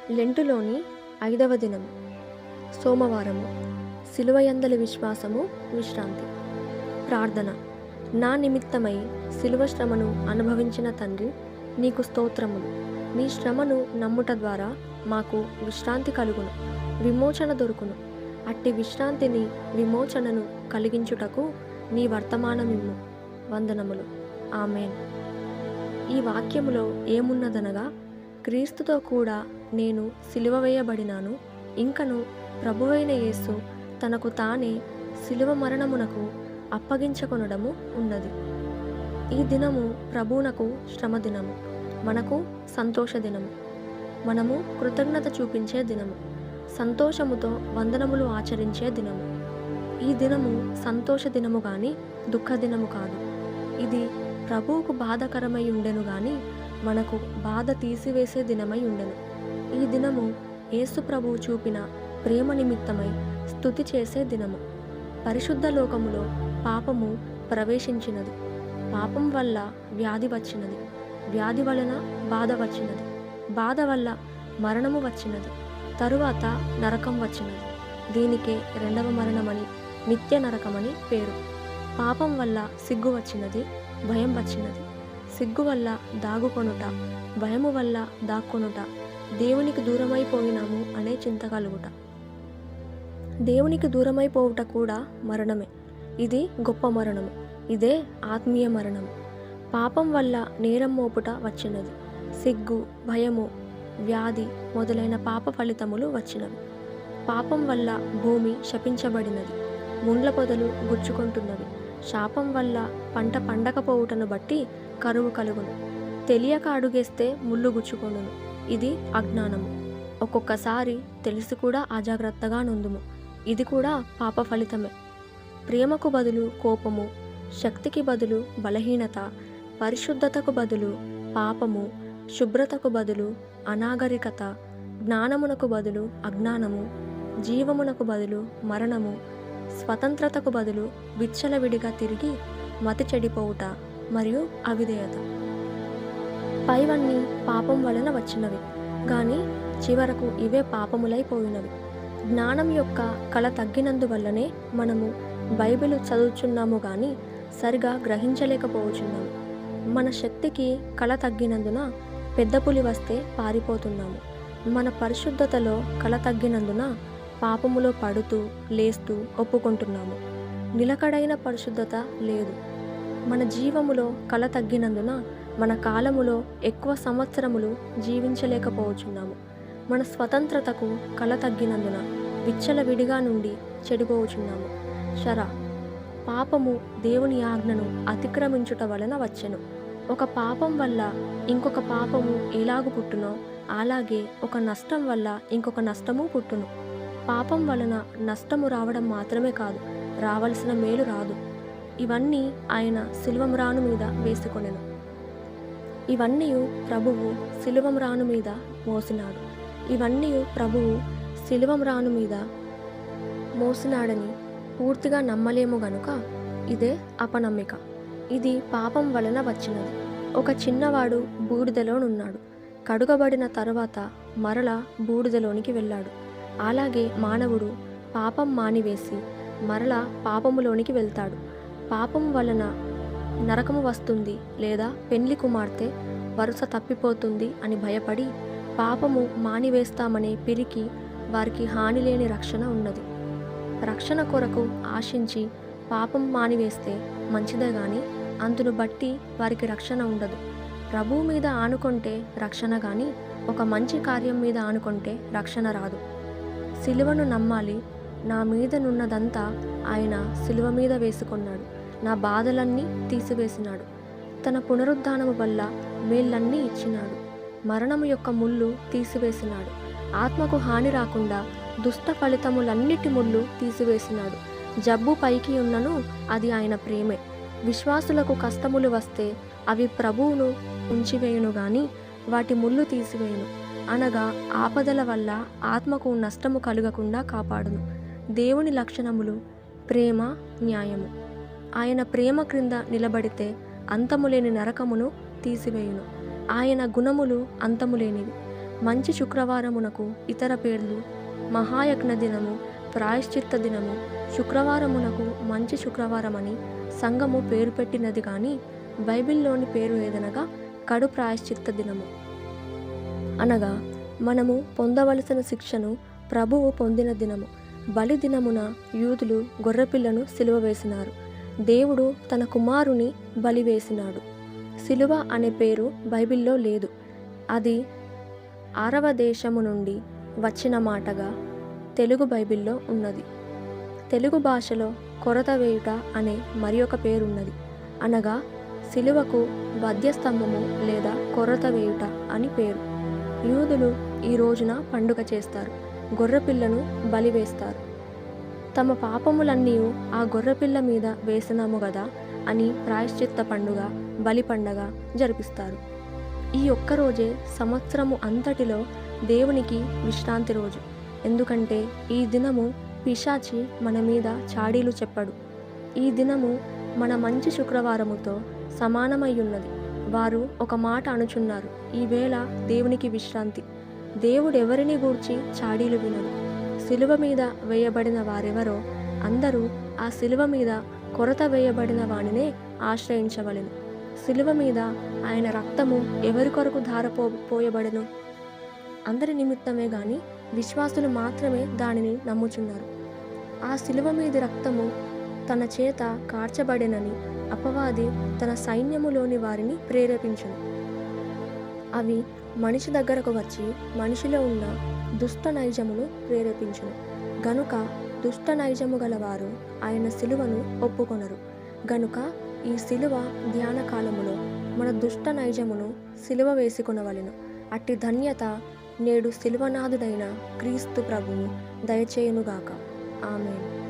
లెంటులోని 5వ దినము సోమవారము. సిలువయందలి విశ్వాసము విశ్రాంతి. ప్రార్థన. నా నిమిత్తమై సిలువ శ్రమను అనుభవించిన తండ్రి, నీకు స్తోత్రములు. నీ శ్రమను నమ్ముట ద్వారా మాకు విశ్రాంతి కలుగును, విమోచన దొరుకును. అట్టి విశ్రాంతిని, విమోచనను కలిగించుటకు నీ వర్తమానమిమ్ము. వందనములు. ఆమేన్. ఈ వాక్యములో ఏమున్నదనగా, క్రీస్తుతో కూడా నేను సిలువ వేయబడినాను, ఇంకను ప్రభువైన యేసు తనకు తానే సిలువ మరణమునకు అప్పగించకొనడము ఉన్నది. ఈ దినము ప్రభువునకు శ్రమ దినము, మనకు సంతోష దినము. మనము కృతజ్ఞత చూపించే దినము, సంతోషముతో వందనములు ఆచరించే దినము. ఈ దినము సంతోష దినము గాని దుఃఖ దినము కాదు. ఇది ప్రభువుకు బాధకరమై ఉండెను గాని మనకు బాధ తీసివేసే దినమై ఉండెను. ఈ దినము యేసు ప్రభువు చూపిన ప్రేమ నిమిత్తమై స్తుతి చేసే దినము. పరిశుద్ధ లోకములో పాపము ప్రవేశించినది, పాపం వల్ల వ్యాధి వచ్చినది, వ్యాధి వలన బాధ వచ్చినది, బాధ వల్ల మరణము వచ్చినది, తరువాత నరకం వచ్చినది. దీనికే రెండవ మరణమని, నిత్య నరకమని పేరు. పాపం వల్ల సిగ్గు వచ్చినది, భయం వచ్చినది. సిగ్గు వల్ల దాగుకొనుట, భయము వల్ల దాక్కొనుట, దేవునికి దూరమైపోయినాము అనే చింత కలుగుట. దేవునికి దూరమైపోవుట కూడా మరణమే. ఇది గొప్ప మరణము. ఇదే ఆత్మీయ మరణము. పాపం వల్ల నేరం మోపుట వచ్చినది. సిగ్గు, భయము, వ్యాధి మొదలైన పాప ఫలితములు వచ్చినవి. పాపం వల్ల భూమి శపించబడినది, ముండ్ల పొదలు గుచ్చుకుంటున్నవి. శాపం వల్ల పంట పండకపోవుటను బట్టి కరువు కలుగును. తెలియక అడుగేస్తే ముళ్ళు గుచ్చుకొనును. ఇది అజ్ఞానము. ఒక్కొక్కసారి తెలిసి కూడా అజాగ్రత్తగా నొందుము. ఇది కూడా పాప ఫలితమే. ప్రేమకు బదులు కోపము, శక్తికి బదులు బలహీనత, పరిశుద్ధతకు బదులు పాపము, శుభ్రతకు బదులు అనాగరికత, జ్ఞానమునకు బదులు అజ్ఞానము, జీవమునకు బదులు మరణము, స్వతంత్రతకు బదులు విచ్చలవిడిగా తిరిగి మతి చెడిపోవుట మరియు అవిధేయత. పైవన్నీ పాపం వలన వచ్చినవి, గాని చివరకు ఇవే పాపములైపోయినవి. జ్ఞానం యొక్క కళ తగ్గినందువల్లనే మనము బైబిలు చదువుచున్నాము గాని సరిగా గ్రహించలేకపోవచ్చున్నాము. మన శక్తికి కళ తగ్గినందున పెద్ద పులి వస్తే పారిపోతున్నాము. మన పరిశుద్ధతలో కళ తగ్గినందున పాపములో పడుతూ లేస్తూ ఒప్పుకుంటున్నాము. నిలకడైన పరిశుద్ధత లేదు. మన జీవములో కళ తగ్గినందున మన కాలములో ఎక్కువ సంవత్సరములు జీవించలేకపోవచ్చున్నాము. మన స్వతంత్రతకు కళ తగ్గినందున విచ్చలవిడిగా నుండి చెడిపోవచ్చున్నాము. పాపము దేవుని ఆజ్ఞను అతిక్రమించుట వలన వచ్చెను. ఒక పాపం వల్ల ఇంకొక పాపము ఎలాగు పుట్టునో అలాగే ఒక నష్టం వల్ల ఇంకొక నష్టము పుట్టును. పాపం వలన నష్టము రావడం మాత్రమే కాదు, రావలసిన మేలు రాదు. ఇవన్నీ ఆయన సిలువమ్రాను మీద వేసుకొనెను. ఇవన్నీ ప్రభువు సిలువమ్రాను మీద మోసినాడు. ఇవన్నీ ప్రభువు సిలువమ్రాను మీద మోసినాడని పూర్తిగా నమ్మలేము గనుక ఇదే అపనమ్మిక. ఇది పాపం వలన వచ్చినది. ఒక చిన్నవాడు బూడిదలోనున్నాడు. కడుగబడిన తరువాత మరలా బూడిదలోనికి వెళ్ళాడు. అలాగే మానవుడు పాపం మానివేసి మరలా పాపములోనికి వెళ్తాడు. పాపం వలన నరకము వస్తుంది లేదా పెండ్లి కుమార్తె వరుస తప్పిపోతుంది అని భయపడి పాపము మానివేస్తామనే పిరికి వారికి హాని లేని రక్షణ ఉన్నది. రక్షణ కొరకు ఆశించి పాపం మానివేస్తే మంచిదే గాని అందును బట్టి వారికి రక్షణ ఉండదు. ప్రభువు మీద ఆనుకుంటే రక్షణ గాని ఒక మంచి కార్యం మీద ఆనుకుంటే రక్షణ రాదు. సిలువను నమ్మాలి. నా మీదనున్నదంతా ఆయన సిలువ మీద వేసుకున్నాడు. నా బాధలన్నీ తీసివేసినాడు. తన పునరుద్ధానము వల్ల మేళ్ళన్నీ ఇచ్చినాడు. మరణము యొక్క ముళ్ళు తీసివేసినాడు. ఆత్మకు హాని రాకుండా దుష్ట ఫలితములన్నిటి ముళ్ళు తీసివేసినాడు. జబ్బు పైకి ఉన్నను అది ఆయన ప్రేమే. విశ్వాసులకు కష్టములు వస్తే అవి ప్రభువును ఉంచివేయును గాని వాటి ముళ్ళు తీసివేయును. అనగా ఆపదల వల్ల ఆత్మకు నష్టము కలుగకుండా కాపాడును. దేవుని లక్షణములు ప్రేమ, న్యాయము. ఆయన ప్రేమ క్రింద నిలబడితే అంతములేని నరకమును తీసివేయును. ఆయన గుణములు అంతములేనివి. మంచి శుక్రవారమునకు ఇతర పేర్లు మహాయజ్ఞ దినము, ప్రాయశ్చిత్త దినము. శుక్రవారమునకు మంచి శుక్రవారమని సంఘము పేరు పెట్టినది కానీ బైబిల్లోని పేరు ఏదనగా కడు ప్రాయశ్చిత్త దినము. అనగా మనము పొందవలసిన శిక్షను ప్రభువు పొందిన దినము. బలి దినమున యూదులు గొర్రెపిల్లను సిలువ వేసినారు. దేవుడు తన కుమారుని బలి వేసినాడు. సిలువ అనే పేరు బైబిల్లో లేదు. అది అరవ దేశము నుండి వచ్చిన మాటగా తెలుగు బైబిల్లో ఉన్నది. తెలుగు భాషలో కొరత వేయుట అనే మరి ఒక పేరున్నది. అనగా సిలువకు వధ్యస్తంభము లేదా కొరత వేయుట అని పేరు. యూదులు ఈ రోజున పండుగ చేస్తారు. గొర్రెపిల్లను బలి వేస్తారు. తమ పాపములన్నీ ఆ గొర్రెపిల్ల మీద వేసినాము గదా అని ప్రాయశ్చిత్త పండుగ, బలి పండగ జరిపిస్తారు. ఈ ఒక్కరోజే సంవత్సరము అంతటిలో దేవునికి విశ్రాంతి రోజు. ఎందుకంటే ఈ దినము పిశాచి మన మీద చాడీలు చెప్పడు. ఈ దినము మన మంచి శుక్రవారముతో సమానమయ్యున్నది. వారు ఒక మాట అనుచున్నారు, ఈవేళ దేవునికి విశ్రాంతి. దేవుడెవరిని గూర్చి చాడీలు వినడు. సిలువ మీద వేయబడిన వారెవరో అందరూ ఆ సిలువ మీద కొరత వేయబడిన వానినే ఆశ్రయించవలెను. సిలువ మీద ఆయన రక్తము ఎవరి కొరకు పోయబడెను? అందరి నిమిత్తమే గాని విశ్వాసులు మాత్రమే దానిని నమ్ముచున్నారు. ఆ సిలువ మీద రక్తము తన చేత కార్చబడెనని అపవాది తన సైన్యములోని వారిని ప్రేరేపించును. అవి మనిషి దగ్గరకు వచ్చి మనిషిలో ఉన్న దుష్ట నైజమును ప్రేరేపించును. గనుక దుష్ట నైజము గలవారు ఆయన సిలువను ఒప్పుకొనరు. గనుక ఈ సిలువ ధ్యాన కాలములో మన దుష్ట నైజమును సిలువ వేసుకొనవలెను. అట్టి ధన్యత నేడు సిలువనాథుడైన క్రీస్తు ప్రభువు దయచేయునుగాక. ఆమేన్.